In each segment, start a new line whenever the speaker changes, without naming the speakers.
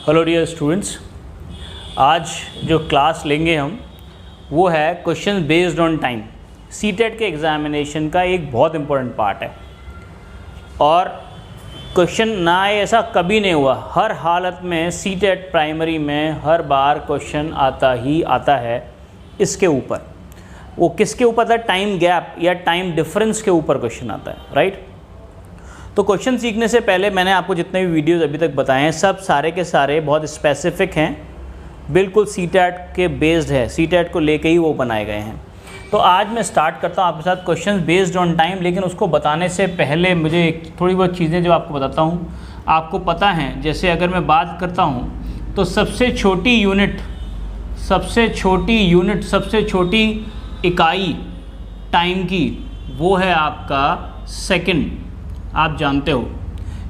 Hello dear students, आज जो class लेंगे हम वो है question based on time. CTET के एग्ज़ामिनेशन का एक बहुत इम्पोर्टेंट पार्ट है और क्वेश्चन ना आए ऐसा कभी नहीं हुआ। हर हालत में सीटेट प्राइमरी में हर बार क्वेश्चन आता ही आता है। इसके ऊपर वो किसके ऊपर था? टाइम गैप या टाइम डिफरेंस के ऊपर क्वेश्चन आता है, राइट। तो क्वेश्चन सीखने से पहले मैंने आपको जितने भी वीडियोस अभी तक बताए हैं सब सारे के सारे बहुत स्पेसिफिक हैं, बिल्कुल सीटेट के बेस्ड है, सीटेट को लेके ही वो बनाए गए हैं। तो आज मैं स्टार्ट करता हूँ आपके साथ क्वेश्चन बेस्ड ऑन टाइम, लेकिन उसको बताने से पहले मुझे थोड़ी बहुत चीज़ें जो आपको बताता हूँ। आपको पता है, जैसे अगर मैं बात करता हूँ तो सबसे छोटी छोटी इकाई टाइम की वो है आपका सेकंड, आप जानते हो।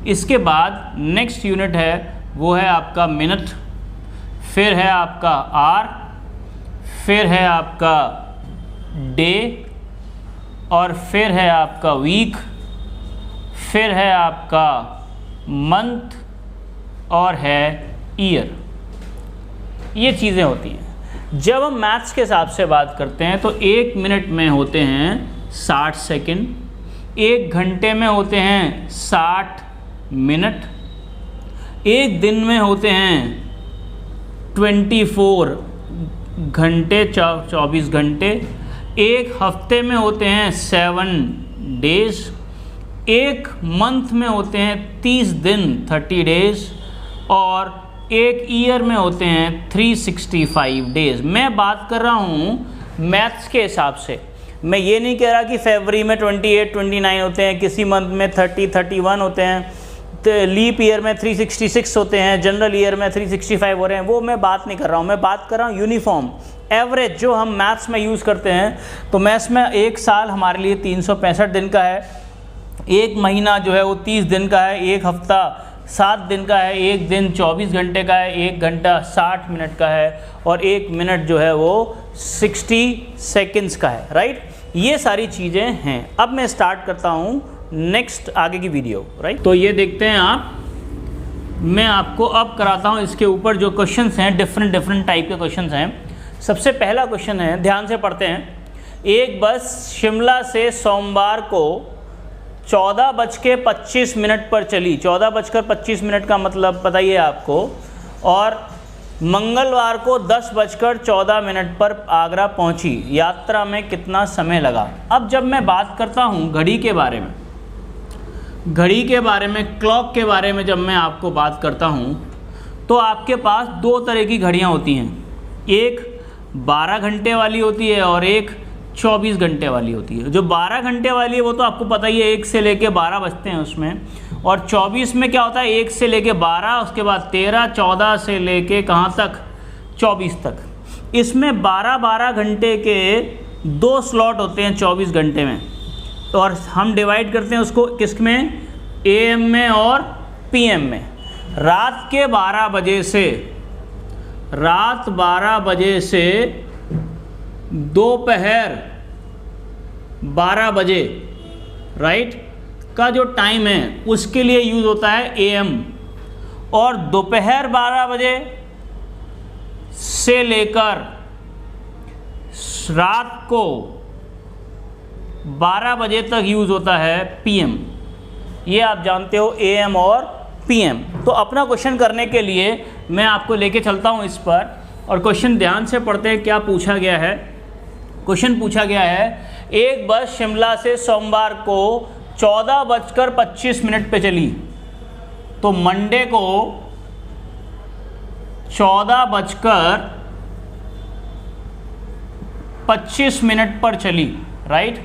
इसके बाद नेक्स्ट यूनिट है वो है आपका मिनट, फिर है आपका आवर, फिर है आपका डे, और फिर है आपका वीक, फिर है आपका मंथ और है ईयर। ये चीज़ें होती हैं। जब हम मैथ्स के हिसाब से बात करते हैं तो एक मिनट में होते हैं 60 सेकंड, एक घंटे में होते हैं 60 मिनट, एक दिन में होते हैं 24 घंटे 24 घंटे, एक हफ्ते में होते हैं 7 डेज, एक मंथ में होते हैं 30 दिन 30 डेज, और एक ईयर में होते हैं 365 डेज। मैं बात कर रहा हूँ मैथ्स के हिसाब से। मैं ये नहीं कह रहा कि फरवरी में 28 29 होते हैं, किसी मंथ में 30 31 होते हैं, तो लीप ईयर में 366 होते हैं, जनरल ईयर में 365 हो रहे हैं। वो मैं बात नहीं कर रहा हूँ। मैं बात कर रहा हूँ यूनिफॉर्म एवरेज जो हम मैथ्स में यूज़ करते हैं। तो मैथ्स में एक साल हमारे लिए 365 दिन का है, एक महीना जो है वो 30 दिन का है, एक हफ्ता 7 दिन का है, एक दिन 24 घंटे का है, एक घंटा 60 मिनट का है, और एक मिनट जो है वो 60 सेकंड्स का है, राइट। ये सारी चीज़ें हैं। अब मैं स्टार्ट करता हूँ नेक्स्ट आगे की वीडियो, राइट। तो ये देखते हैं आप, मैं आपको अब कराता हूँ इसके ऊपर जो क्वेश्चंस हैं, डिफरेंट टाइप के क्वेश्चंस हैं। सबसे पहला क्वेश्चन है, ध्यान से पढ़ते हैं। एक बस शिमला से सोमवार को 14:25 पर चली। 14:25 का मतलब बताइए आपको, और मंगलवार को 10:14 पर आगरा पहुंची। यात्रा में कितना समय लगा? अब जब मैं बात करता हूं घड़ी के बारे में, क्लॉक के बारे में जब मैं आपको बात करता हूं, तो आपके पास दो तरह की घड़ियां होती हैं। एक 12 घंटे वाली होती है और एक 24 घंटे वाली होती है। जो 12 घंटे वाली है वो तो आपको पता ही है, 1 से लेके 12 बजते हैं उसमें। और 24 में क्या होता है, 1 से लेके 12, उसके बाद 13, 14 से लेके कहाँ तक, 24 तक। इसमें 12 घंटे के 2 स्लॉट होते हैं 24 घंटे में, और हम डिवाइड करते हैं उसको किस में, AM में और PM में। रात 12 बजे से दोपहर 12 बजे, राइट, का जो टाइम है उसके लिए यूज़ होता है AM, और दोपहर 12 बजे से लेकर रात को 12 बजे तक यूज़ होता है PM। ये आप जानते हो, AM और PM। तो अपना क्वेश्चन करने के लिए मैं आपको लेके चलता हूँ इस पर, और क्वेश्चन ध्यान से पढ़ते हैं। क्या पूछा गया है? क्वेश्चन पूछा गया है, एक बस शिमला से सोमवार को 14:25 पे चली। तो मंडे को 14:25 पर चली, राइट,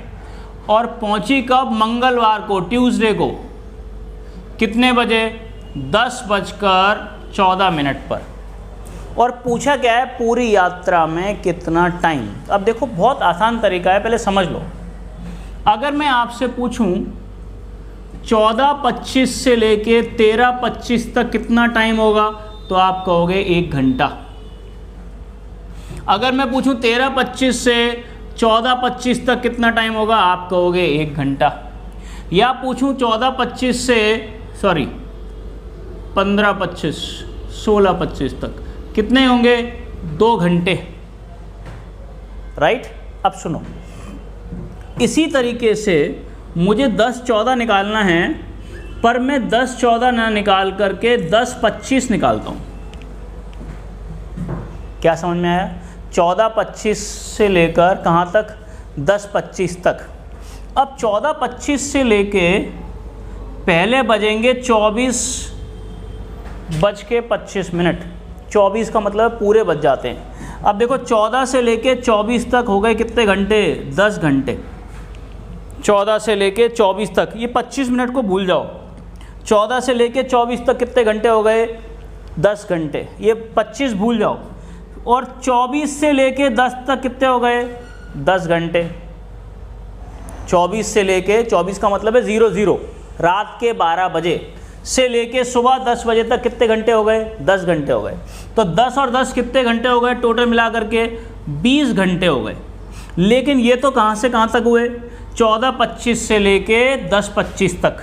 और पहुंची कब? मंगलवार को, ट्यूसडे को, कितने बजे? 10:14 पर। और पूछा क्या है, पूरी यात्रा में कितना टाइम। अब देखो बहुत आसान तरीका है, पहले समझ लो। अगर मैं आपसे पूछूं 14:25 से लेके 13:25 तक कितना टाइम होगा, तो आप कहोगे 1 घंटा। अगर मैं पूछूं 13:25 से 14:25 तक कितना टाइम होगा, आप कहोगे 1 घंटा। या पूछूं 15:25 16:25 तक कितने होंगे? 2 घंटे, राइट। अब सुनो, इसी तरीके से मुझे 10-14 निकालना है, पर मैं 10-14 ना निकाल करके 10-25 निकालता हूँ। क्या समझ में आया? 14-25 से लेकर कहाँ तक? 10-25 तक। अब 14-25 से लेके पहले बजेंगे 24:25। 24 का मतलब पूरे बज जाते हैं। अब देखो 14 से लेके 24 तक हो गए कितने घंटे? 10 घंटे। 14 से लेके 24 तक, ये 25 मिनट को भूल जाओ। 14 से लेके 24 तक कितने घंटे हो गए? 10 घंटे। ये 25 भूल जाओ। और 24 से लेके 10 तक कितने हो गए? 10 घंटे। 24 से लेके, 24 का मतलब है 00, रात के 12 बजे से लेके सुबह 10 बजे तक कितने घंटे हो गए? 10 घंटे हो गए। तो 10 और 10 कितने घंटे हो गए टोटल मिला करके? 20 घंटे हो गए। लेकिन ये तो कहाँ से कहाँ तक हुए? 14:25 से लेके 10:25 तक,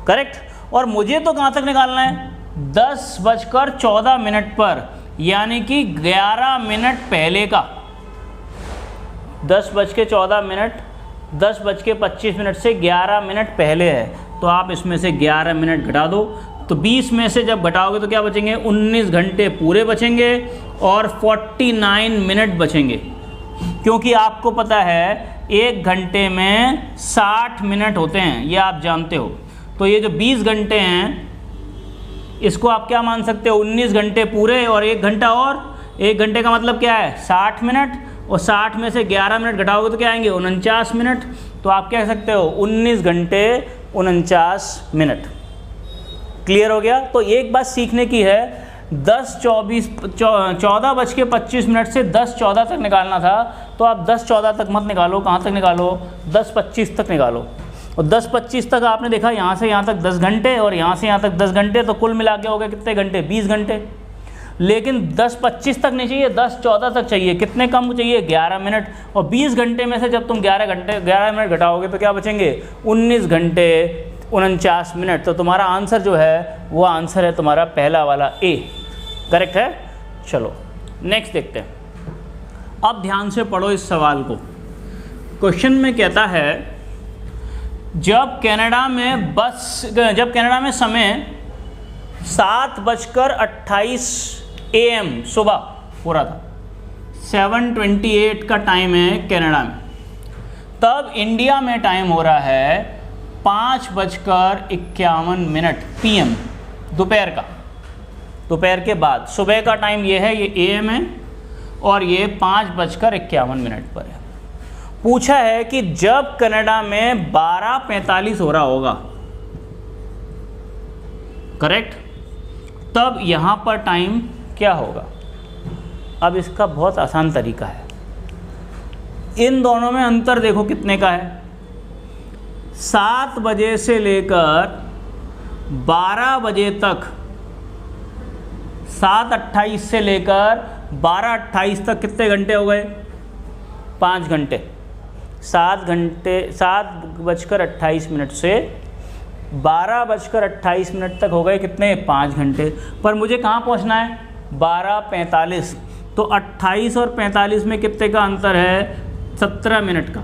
करेक्ट। और मुझे तो कहाँ तक निकालना है? 10:14 पर, यानी कि 11 मिनट पहले का। 10:14, 10:25 से 11 मिनट पहले है, तो आप इसमें से 11 मिनट घटा दो। तो 20 में से जब घटाओगे तो क्या बचेंगे? 19 घंटे पूरे बचेंगे और 49 मिनट बचेंगे। क्योंकि आपको पता है 1 घंटे में 60 मिनट होते हैं, ये आप जानते हो। तो ये जो 20 घंटे हैं, इसको आप क्या मान सकते हो? 19 घंटे पूरे और 1 घंटा और। 1 घंटे का मतलब क्या है? 60 मिनट, और 60 में से 11 मिनट घटाओगे तो क्या आएंगे? 49 मिनट। तो आप कह सकते हो 19 घंटे 49 मिनट। क्लियर हो गया? तो एक बात सीखने की है, 14:25 से 10:14 तक निकालना था, तो आप 10:14 तक मत निकालो। कहाँ तक निकालो? 10:25 तक निकालो। और 10:25 तक आपने देखा यहाँ से यहाँ तक 10 घंटे और यहाँ से यहाँ तक 10 घंटे, तो कुल मिला के हो गए कितने घंटे? 20 घंटे। लेकिन 10:25 तक नहीं चाहिए, 10:14 तक चाहिए। कितने कम चाहिए? 11 मिनट। और 20 घंटे में से जब तुम 11 मिनट घटाओगे तो क्या बचेंगे? 19 घंटे 49 मिनट। तो तुम्हारा आंसर जो है वो आंसर है तुम्हारा पहला वाला ए, करेक्ट है। चलो नेक्स्ट देखते हैं। अब ध्यान से पढ़ो इस सवाल को। क्वेश्चन में कहता है, जब कनाडा में समय 7:28 AM सुबह हो रहा था, 7:28 का टाइम है कनाडा में, तब इंडिया में टाइम हो रहा है 5:51 PM, दोपहर का, दोपहर के बाद। सुबह का टाइम ये है, ये AM है, और ये 5:51 पर है। पूछा है कि जब कनाडा में 12:45 हो रहा होगा, करेक्ट, तब यहाँ पर टाइम क्या होगा। अब इसका बहुत आसान तरीका है, इन दोनों में अंतर देखो कितने का है। 7 बजे से लेकर 12 बजे तक, 7:28 से लेकर 12:28 तक कितने घंटे हो गए? 5 घंटे। 7:28 से 12:28 तक हो गए कितने? 5 घंटे। पर मुझे कहाँ पहुँचना है? 12:45। तो 28 और 45 में कितने का अंतर है? 17 मिनट का।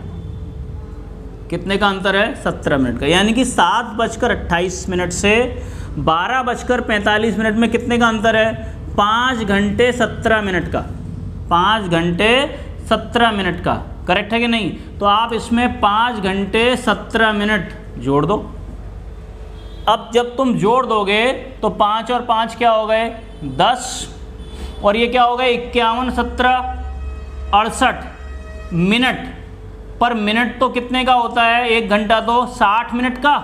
कितने का अंतर है? 17 मिनट का। यानी कि 7:28 से 12:45 में कितने का अंतर है? 5 घंटे 17 मिनट का। 5 घंटे 17 मिनट का, करेक्ट है कि नहीं? तो आप इसमें 5 घंटे 17 मिनट जोड़ दो। अब जब तुम जोड़ दोगे तो 5 और 5 क्या हो गए? 10, और ये क्या हो गए? 51, 17, 68 मिनट। पर मिनट तो कितने का होता है? 1 घंटा तो 60 मिनट का,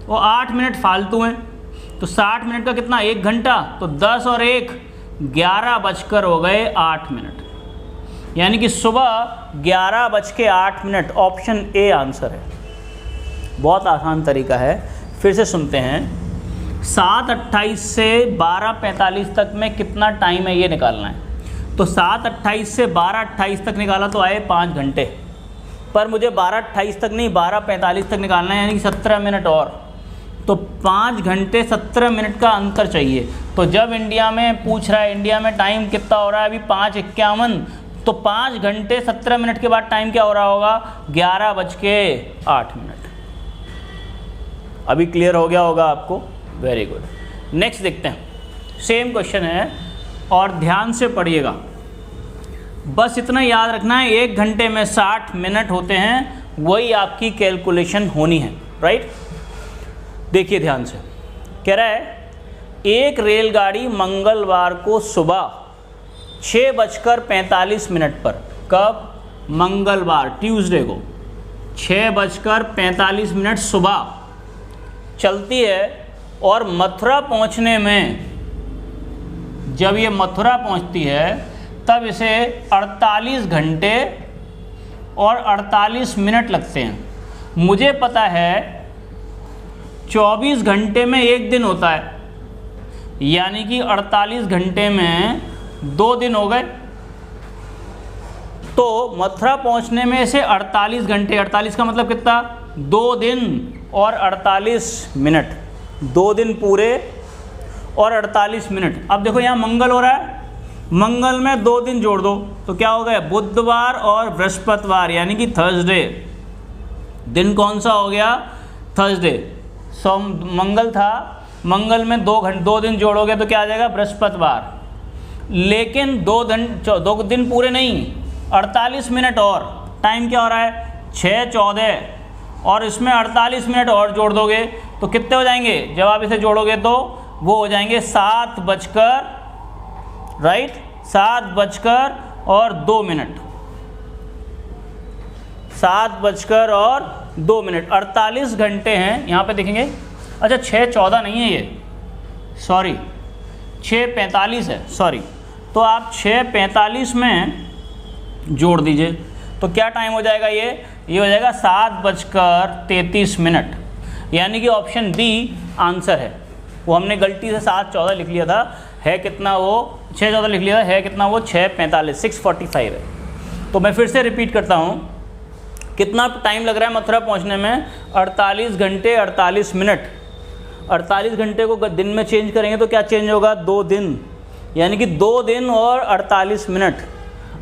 और 8 मिनट फालतू हैं। तो 60 मिनट का कितना? 1 घंटा। तो 10 और 1 11 बजकर हो गए 8 मिनट। यानी कि सुबह 11:08। ऑप्शन ए आंसर है। बहुत आसान तरीका है, फिर से सुनते हैं। 7:28 से 12:45 तक में कितना टाइम है ये निकालना है। तो 7:28 से 12:28 तक निकाला तो आए 5 घंटे, पर मुझे 12:28 तक नहीं 12:45 तक निकालना है, यानी कि 17 मिनट और। तो 5 घंटे 17 मिनट का अंतर चाहिए। तो जब इंडिया में पूछ रहा है इंडिया में टाइम कितना हो रहा है अभी 5:51, तो 5 घंटे 17 मिनट के बाद टाइम क्या हो रहा होगा 11:08। अभी क्लियर हो गया होगा आपको, वेरी गुड। नेक्स्ट देखते हैं, सेम क्वेश्चन है और ध्यान से पढ़िएगा। बस इतना याद रखना है 1 घंटे में 60 मिनट होते हैं, वही आपकी कैलकुलेशन होनी है, राइट। देखिए ध्यान से, कह रहा है एक रेलगाड़ी मंगलवार को सुबह 6:45 पर, कब, मंगलवार ट्यूसडे को 6:45 सुबह चलती है और मथुरा पहुंचने में, जब ये मथुरा पहुंचती है तब इसे 48 घंटे और 48 मिनट लगते हैं। मुझे पता है 24 घंटे में एक दिन होता है, यानी कि 48 घंटे में 2 दिन हो गए। तो मथुरा पहुंचने में इसे 48 घंटे, 48 का मतलब कितना, 2 दिन और 48 मिनट, 2 दिन पूरे और 48 मिनट। अब देखो यहाँ मंगल हो रहा है, मंगल में 2 दिन जोड़ दो तो क्या हो गया, बुधवार और बृहस्पतिवार, यानी कि थर्सडे। दिन कौन सा हो गया, थर्सडे। मंगल था, मंगल में 2 दिन जोड़ोगे तो क्या आ जाएगा, बृहस्पतिवार। लेकिन 2 दिन पूरे नहीं, 48 मिनट और टाइम क्या हो रहा है 6:14, और इसमें 48 मिनट और जोड़ दोगे तो कितने हो जाएंगे, जब आप इसे जोड़ोगे तो वो हो जाएंगे 7:02, राइट, 7:02, 7:02। 48 घंटे हैं यहाँ पे देखेंगे। अच्छा 6:14 नहीं है ये, सॉरी 6:45 है, सॉरी। तो आप 6:45 में जोड़ दीजिए तो क्या टाइम हो जाएगा, ये हो जाएगा 7:33, यानी कि ऑप्शन बी आंसर है। वो हमने गलती से 7:14 लिख लिया था, है कितना वो 6:14 लिख लिया था, है कितना वो 6:45, 6:45 है। तो मैं फिर से रिपीट करता हूँ, कितना टाइम लग रहा है मथुरा पहुँचने में, 48 घंटे 48 मिनट। 48 घंटे को दिन में चेंज करेंगे तो क्या चेंज होगा, 2 दिन, यानी कि 2 दिन और 48 मिनट।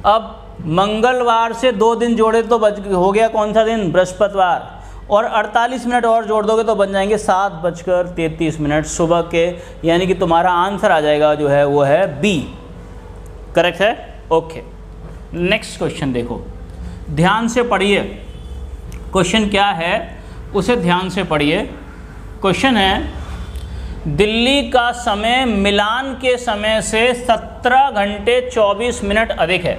अब मंगलवार से 2 दिन जोड़े तो हो गया कौन सा दिन, बृहस्पतिवार, और 48 मिनट और जोड़ दोगे तो बन जाएंगे 7:33 सुबह के, यानी कि तुम्हारा आंसर आ जाएगा जो है वो है बी, करेक्ट है। ओके, नेक्स्ट क्वेश्चन देखो, ध्यान से पढ़िए। क्वेश्चन क्या है उसे ध्यान से पढ़िए। क्वेश्चन है, दिल्ली का समय मिलान के समय से 17 घंटे 24 मिनट अधिक है,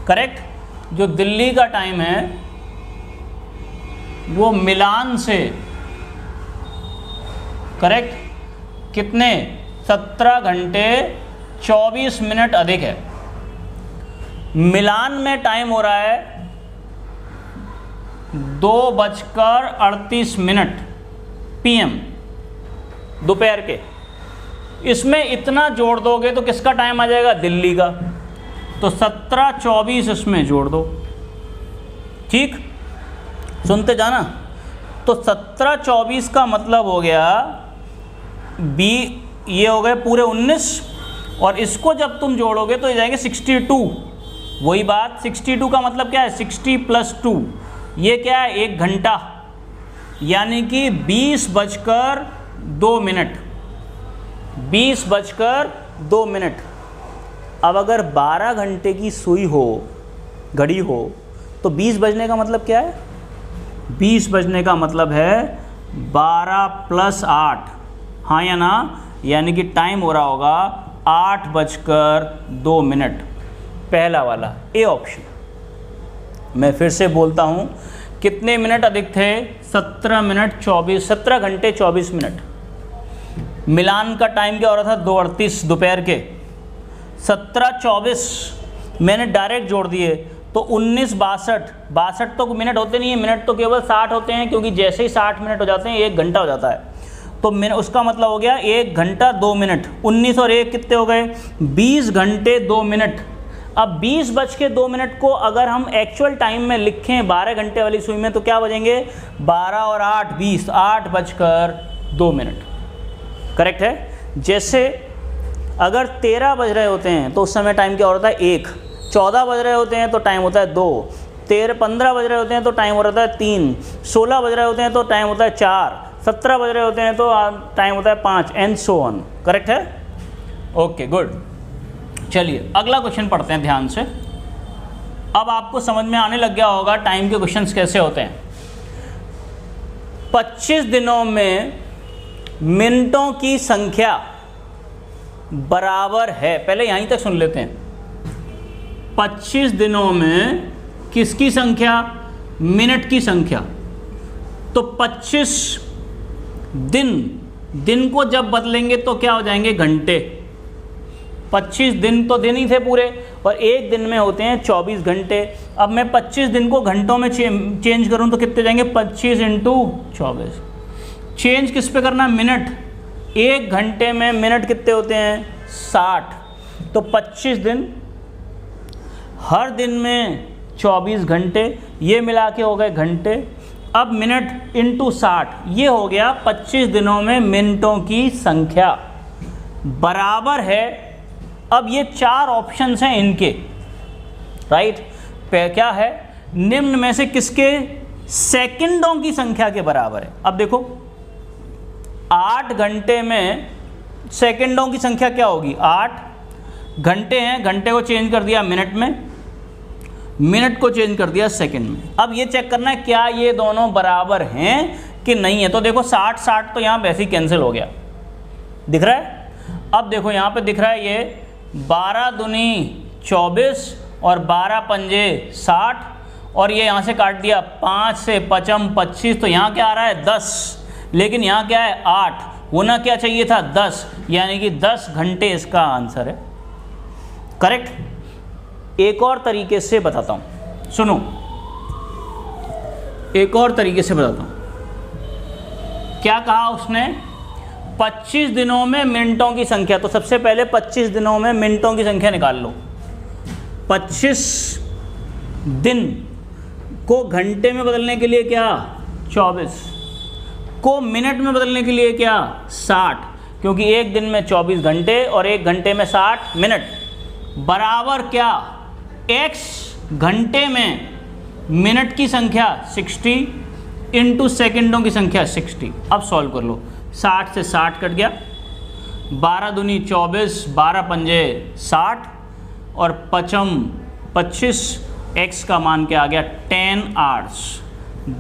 करेक्ट। जो दिल्ली का टाइम है वो मिलान से, करेक्ट, कितने, 17 घंटे 24 मिनट अधिक है। मिलान में टाइम हो रहा है 2:38 PM, दोपहर के। इसमें इतना जोड़ दोगे तो किसका टाइम आ जाएगा, दिल्ली का। तो 17:24 इसमें जोड़ दो, ठीक, सुनते जाना। तो 17:24 का मतलब हो गया बी, ये हो गए पूरे 19, और इसको जब तुम जोड़ोगे तो ये जाएंगे 62। वही बात, 62 का मतलब क्या है, 60 + 2, ये क्या है, 1 घंटा, यानी कि 20:02 मिनट, 20:02 मिनट। अब अगर 12 घंटे की सुई हो, घड़ी हो, तो 20 बजने का मतलब क्या है, 20 बजने का मतलब है 12 + 8, हाँ या ना, यानी कि टाइम हो रहा होगा 8:02। पहला वाला ए ऑप्शन। मैं फिर से बोलता हूँ, कितने मिनट अधिक थे, 17 घंटे 24 मिनट। मिलान का टाइम क्या हो रहा था, 2:38 दोपहर के। 17:24 मैंने डायरेक्ट जोड़ दिए तो 19:62 तो मिनट होते नहीं है, मिनट तो केवल 60 होते हैं, क्योंकि जैसे ही 60 मिनट हो जाते हैं 1 घंटा हो जाता है। तो उसका मतलब हो गया 1 घंटा 2 मिनट। 19 और 1 कितने हो गए, 20 घंटे 2 मिनट। अब 20:02 को अगर हम एक्चुअल टाइम में लिखें 12 घंटे वाली सुई में तो क्या बजेंगे, 12 और 8 20, 8:20 2 मिनट, करेक्ट है। जैसे अगर 13 बज रहे होते हैं तो उस समय टाइम क्या होता है 1, 14 बज रहे होते हैं तो टाइम होता है 2, 15 बज रहे होते हैं तो टाइम हो रहा है 3, 16 बज रहे होते हैं तो टाइम होता है 4, 17 बज रहे होते हैं तो टाइम होता है 5 एंड सो ऑन, करेक्ट है। Okay good. चलिए अगला क्वेश्चन पढ़ते हैं ध्यान से। अब आपको समझ में आने लग गया होगा टाइम के क्वेश्चंस कैसे होते हैं। 25 दिनों में मिनटों की संख्या बराबर है, पहले यहीं तक सुन लेते हैं। 25 दिनों में किसकी संख्या? मिनट की संख्या। तो 25 दिन को जब बदलेंगे तो क्या हो जाएंगे? घंटे। 25 दिन तो दिन ही थे पूरे, और एक दिन में होते हैं 24 घंटे। अब मैं 25 दिन को घंटों में चेंज करूं तो कितने जाएंगे? 25 इंटू 24। चेंज किस पे करना है? मिनट। एक घंटे में मिनट कितने होते हैं? 60। तो 25 दिन, हर दिन में 24 घंटे, ये मिला के हो गए घंटे। अब मिनट इंटू 60, ये हो गया 25 दिनों में मिनटों की संख्या बराबर है। अब ये 4 ऑप्शंस हैं इनके, राइट। क्या है? निम्न में से किसके सेकंडों की संख्या के बराबर है? अब देखो 8 घंटे में सेकंडों की संख्या क्या होगी? 8 घंटे हैं, घंटे को चेंज कर दिया मिनट में, मिनट को चेंज कर दिया सेकंड में। अब ये चेक करना है क्या ये दोनों बराबर हैं कि नहीं है। तो देखो 60 तो यहाँ वैसे ही कैंसिल हो गया, दिख रहा है। अब देखो यहाँ पे दिख रहा है ये 12 दूनी 24 और 12 पंजे 60, और ये यहाँ से काट दिया 5 से 5 25, तो यहाँ क्या आ रहा है? 10। लेकिन यहाँ क्या है? 8। होना क्या चाहिए था? 10, यानी कि 10 घंटे इसका आंसर है, करेक्ट। एक और तरीके से बताता हूँ, सुनो, एक और तरीके से बताता हूँ। क्या कहा उसने? 25 दिनों में मिनटों की संख्या। तो सबसे पहले 25 दिनों में मिनटों की संख्या निकाल लो। 25 दिन को घंटे में बदलने के लिए क्या? 24 को मिनट में बदलने के लिए क्या? 60, क्योंकि एक दिन में 24 घंटे और एक घंटे में 60 मिनट, बराबर क्या? x घंटे में मिनट की संख्या 60 इंटू सेकेंडों की संख्या 60। अब सॉल्व कर लो। 60 से 60 कट गया, 12 दूनी 24, 12 पंजे 60 और 5 25, x का मान क्या आ गया? 10 आवर्स,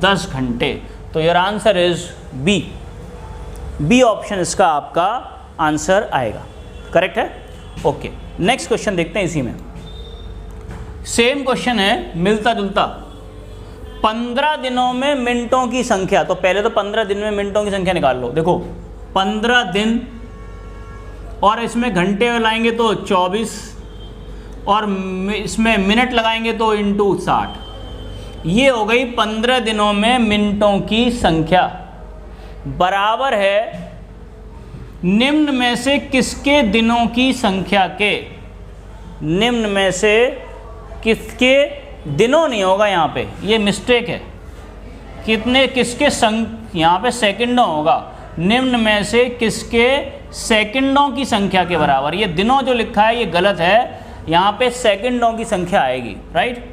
10 घंटे। तो your answer is B option इसका आपका आंसर आएगा, करेक्ट है। ओके, नेक्स्ट क्वेश्चन देखते हैं। इसी में सेम क्वेश्चन है, मिलता जुलता। 15 दिनों में मिनटों की संख्या। तो पहले तो 15 दिन में मिनटों की संख्या निकाल लो। देखो 15 दिन और इसमें घंटे लाएंगे तो 24 और इसमें मिनट लगाएंगे तो इंटू 60। ये हो गई 15 दिनों में मिनटों की संख्या बराबर है निम्न में से किसके दिनों की संख्या के? निम्न में से किसके दिनों नहीं होगा यहाँ पे, ये मिस्टेक है। कितने किसके यहाँ पे सेकंडों होगा। निम्न में से किसके सेकंडों की संख्या के बराबर। ये दिनों जो लिखा है ये गलत है, यहाँ पे सेकंडों की संख्या आएगी, राइट।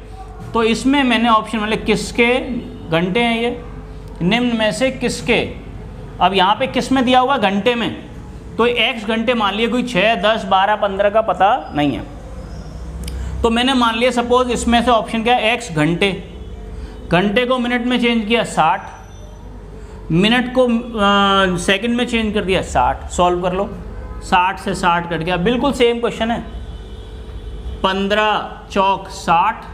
तो इसमें मैंने ऑप्शन मतलब किसके घंटे हैं ये, निम्न में से किसके। अब यहाँ पे किस में दिया हुआ? घंटे में। तो x घंटे मान लिए, कोई 6, 10, 12, 15 का पता नहीं है। तो मैंने मान लिया सपोज इसमें से ऑप्शन क्या है? x घंटे। घंटे को मिनट में चेंज किया 60, मिनट को सेकंड में चेंज कर दिया 60। सॉल्व कर लो, 60 से 60 कट गया। बिल्कुल सेम क्वेश्चन है। 15 चौक 60,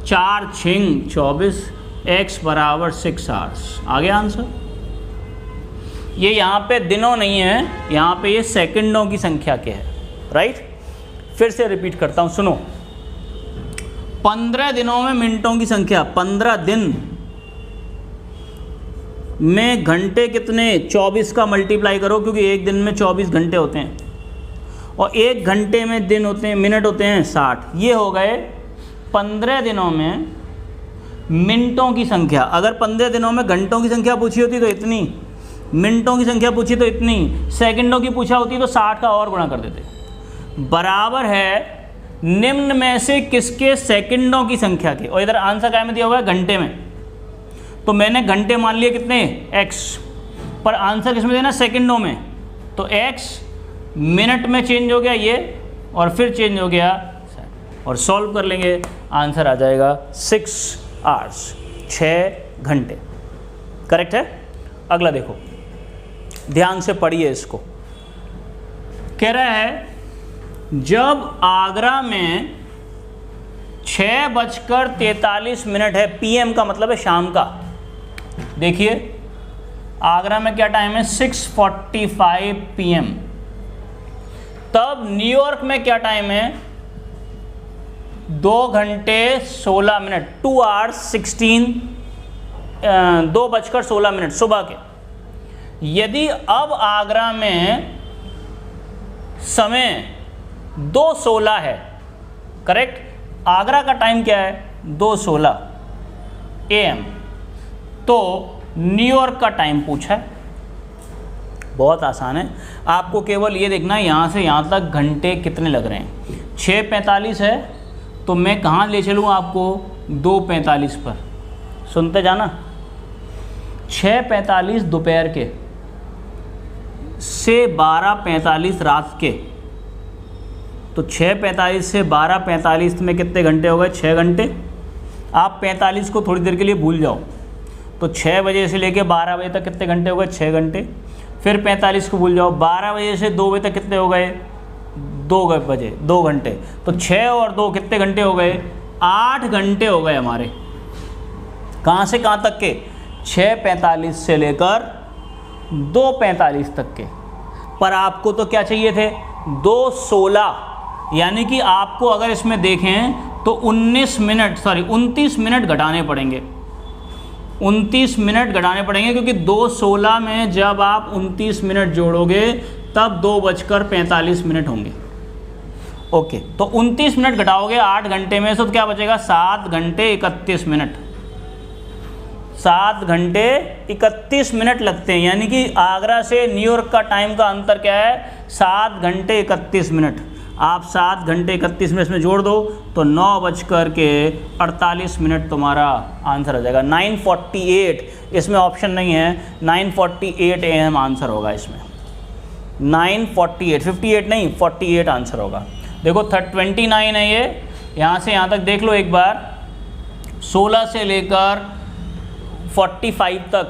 4 छिंग 24, x बराबर 6 आवर्स। आ गया आंसर। ये यहाँ पे दिनों नहीं है, यहाँ पे ये सेकंडों की संख्या के है, राइट। फिर से रिपीट करता हूँ, सुनो। 15 दिनों में मिनटों की संख्या। 15 दिन में घंटे कितने? 24 का मल्टीप्लाई करो, क्योंकि एक दिन में 24 घंटे होते हैं और एक घंटे में दिन होते हैं, मिनट होते हैं 60। ये हो गए 15 दिनों में मिनटों की संख्या। अगर 15 दिनों में घंटों की संख्या पूछी होती तो इतनी, मिनटों की संख्या पूछी तो इतनी, सेकंडों की पूछा होती तो 60 का और गुणा कर देते। बराबर है निम्न में से किसके सेकंडों की संख्या के, और इधर आंसर क्या में दिया हुआ है घंटे में, तो मैंने घंटे मान लिए कितने x, पर आंसर किस में देना सेकंडों में, तो x मिनट में चेंज हो गया ये और फिर चेंज हो गया, और सॉल्व कर लेंगे आंसर आ जाएगा 6 आवर्स, 6 घंटे। करेक्ट है। अगला देखो, ध्यान से पढ़िए इसको। कह रहा है जब आगरा में 6:43 है, पीएम का मतलब है शाम का। देखिए आगरा में क्या टाइम है 6:45 PM। तब न्यूयॉर्क में क्या टाइम है 2 घंटे 16 मिनट, 2 hours 16 2:16 सुबह के। यदि अब आगरा में समय 2:16 है, करेक्ट, आगरा का टाइम क्या है 2:16 AM, तो न्यूयॉर्क का टाइम पूछा है। बहुत आसान है, आपको केवल ये देखना है यहाँ से यहाँ तक घंटे कितने लग रहे हैं। 6:45 है तो मैं कहाँ ले चलूँ आपको 2:45 पर, सुनते जाना। 6:45 दोपहर के से 12:45 रात के, तो 6:45 से 12:45 में कितने घंटे हो गए 6 घंटे। आप 45 को थोड़ी देर के लिए भूल जाओ, तो 6 बजे से लेके 12 बजे तक कितने घंटे हो गए 6 घंटे। फिर 45 को भूल जाओ, 12 बजे से 2 बजे तक कितने हो गए 2 घंटे। तो 6 और 2 कितने घंटे हो गए 8 घंटे हो गए हमारे। कहाँ से कहाँ तक के 6:45 से लेकर 2:45 तक के। पर आपको तो क्या चाहिए थे 2:16, यानी कि आपको अगर इसमें देखें तो 29 मिनट घटाने पड़ेंगे। 29 मिनट घटाने पड़ेंगे, क्योंकि 2:16 में जब आप 29 मिनट जोड़ोगे तब 2:45 होंगे। ओके, तो 29 मिनट घटाओगे 8 घंटे में से तो क्या बचेगा 7 घंटे 31 मिनट। 7 घंटे 31 मिनट लगते हैं, यानी कि आगरा से न्यूयॉर्क का टाइम का अंतर क्या है 7 घंटे 31 मिनट। आप 7 घंटे 31 मिनट में जोड़ दो तो 9:48 तुम्हारा आंसर आ जाएगा। 9:48, इसमें ऑप्शन नहीं है, 9:48 AM आंसर होगा इसमें। 9:48, 58 नहीं 48 आंसर होगा। देखो 29 है ये, यहाँ से यहाँ तक देख लो एक बार। 16 से लेकर 45 तक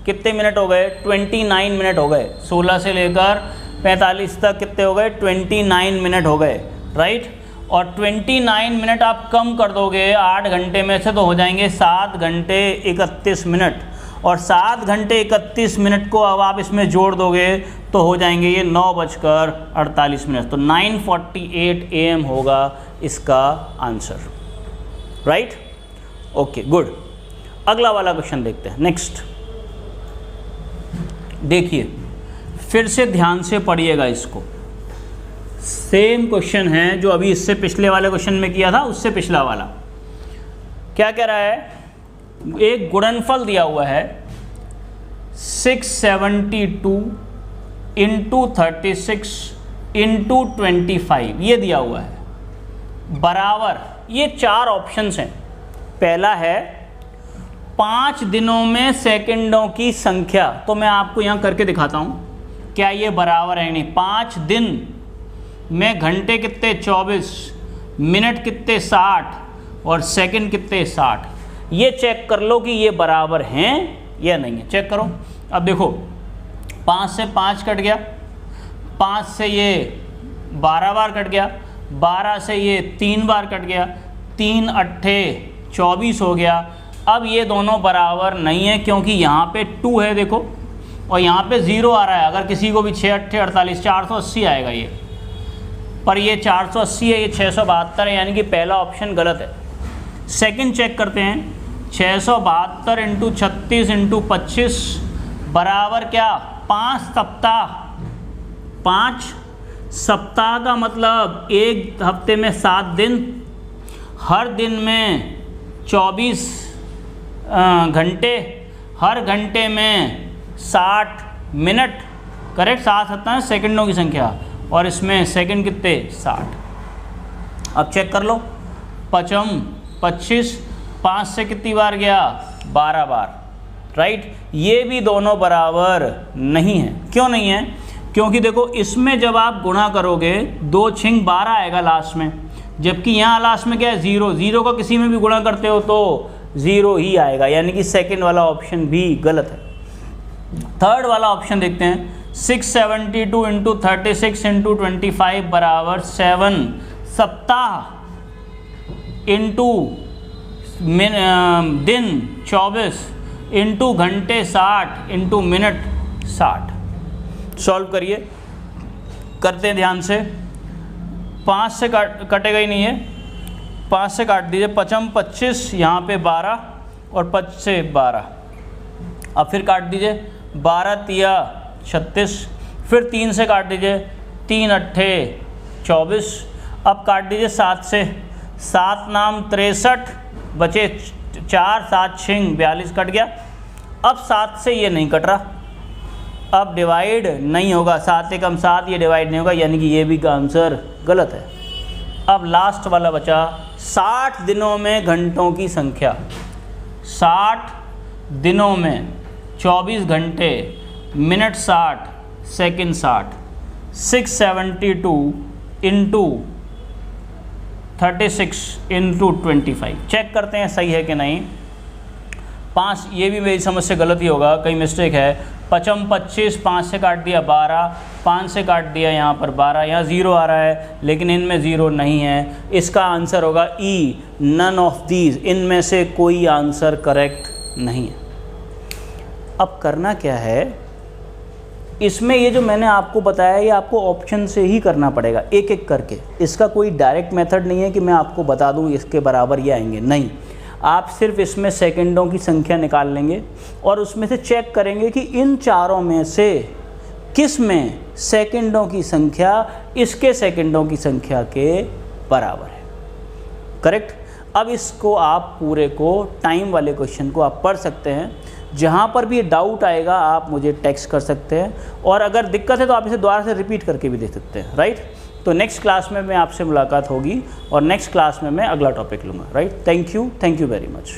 कितने मिनट हो गए 29 मिनट हो गए। 16 से लेकर 45 तक कितने हो गए 29 मिनट हो गए, राइट। और 29 मिनट आप कम कर दोगे 8 घंटे में से तो हो जाएंगे 7 घंटे 31 मिनट। और 7 घंटे 31 मिनट को अब आप इसमें जोड़ दोगे तो हो जाएंगे ये 9:48। तो 9:48 AM होगा इसका आंसर, राइट। Okay, good. अगला वाला क्वेश्चन देखते हैं। नेक्स्ट देखिए, फिर से ध्यान से पढ़िएगा इसको। सेम क्वेश्चन है जो अभी इससे पिछले वाले क्वेश्चन में किया था, उससे पिछला वाला। क्या कह रहा है, एक गुणनफल दिया हुआ है 672 × 36 × 25, ये दिया हुआ है, बराबर ये 4 ऑप्शंस हैं। पहला है 5 दिनों में सेकंडों की संख्या, तो मैं आपको यहाँ करके दिखाता हूँ क्या ये बराबर है नहीं। 5 दिन में घंटे कितने 24, मिनट कितने 60 और सेकंड कितने 60। ये चेक कर लो कि ये बराबर हैं या नहीं है, चेक करो। अब देखो 5 से 5 कट गया, 5 से ये 12 बार कट गया, 12 से ये 3 बार कट गया, 3 अट्ठे 24 हो गया। अब ये दोनों बराबर नहीं है, क्योंकि यहाँ पे 2 है देखो, और यहाँ पे 0 आ रहा है। अगर किसी को भी 6 अट्ठे 48, 480 आएगा ये, पर ये 480 है, ये 672 है, यानी कि पहला ऑप्शन गलत है। सेकंड चेक करते हैं, 672 × 36 × 25 बराबर क्या 5 सप्ताह। 5 सप्ताह का मतलब एक हफ्ते में 7 दिन, हर दिन में 24 घंटे, हर घंटे में 60 मिनट करेक्ट, 7 7 सेकंडों की संख्या, और इसमें सेकंड कितने 60। अब चेक कर लो, पचम 25, 5 से कितनी बार गया 12 बार, राइट। ये भी दोनों बराबर नहीं है। क्यों नहीं है? क्योंकि देखो इसमें जब आप गुणा करोगे 2 छिंग 12 आएगा लास्ट में, जबकि यहाँ लास्ट में क्या है 0, 0 को किसी में भी गुणा करते हो तो 0 ही आएगा, यानी कि सेकंड वाला ऑप्शन भी गलत है। थर्ड वाला ऑप्शन देखते हैं, 672 इंटू 36 इंटू 25 बराबर 7 सप्ताह इंटू दिन 24 इंटू घंटे 60 इंटू मिनट 60। सॉल्व करिए, करते हैं ध्यान से। 5 से कटेगा ही नहीं है, 5 से काट दीजिए, पचम 25, यहाँ पे 12 और 5 से 12, अब फिर काट दीजिए 12 तिया 36, फिर 3 से काट दीजिए, 3 अट्ठे 24, अब काट दीजिए 7 से, 7 नाम 63, बचे 4, 7 छिंग 42 कट गया। अब 7 से ये नहीं कट रहा, अब डिवाइड नहीं होगा, 7 एकम 7, ये डिवाइड नहीं होगा, यानी कि ये भी का आंसर गलत है। अब लास्ट वाला बचा 60 दिनों में घंटों की संख्या, 60 दिनों में 24 घंटे, minute 60, second 60, 672 into 36 into 25। Check करते हैं सही है कि नहीं। 5, ये भी मेरी समझ से गलत ही होगा, कहीं मिस्टेक है। पचम 25, 5 से काट दिया 12, 5 से काट दिया यहाँ पर 12, यहाँ 0 आ रहा है लेकिन इनमें 0 नहीं है। इसका आंसर होगा ई, नन ऑफ दीज, इनमें से कोई आंसर करेक्ट नहीं है। अब करना क्या है, इसमें ये जो मैंने आपको बताया ये आपको ऑप्शन से ही करना पड़ेगा, एक एक करके। इसका कोई डायरेक्ट मेथड नहीं है कि मैं आपको बता दूँ इसके बराबर ये आएंगे, नहीं। आप सिर्फ इसमें सेकंडों की संख्या निकाल लेंगे और उसमें से चेक करेंगे कि इन चारों में से किस में सेकंडों की संख्या इसके सेकंडों की संख्या के बराबर है, करेक्ट। अब इसको आप पूरे को टाइम वाले क्वेश्चन को आप पढ़ सकते हैं, जहाँ पर भी डाउट आएगा आप मुझे टेक्स्ट कर सकते हैं, और अगर दिक्कत है तो आप इसे दोबारा से रिपीट करके भी दे सकते हैं, राइट। तो नेक्स्ट क्लास में मैं आपसे मुलाकात होगी और नेक्स्ट क्लास में मैं अगला टॉपिक लूँगा, right. Thank you very much.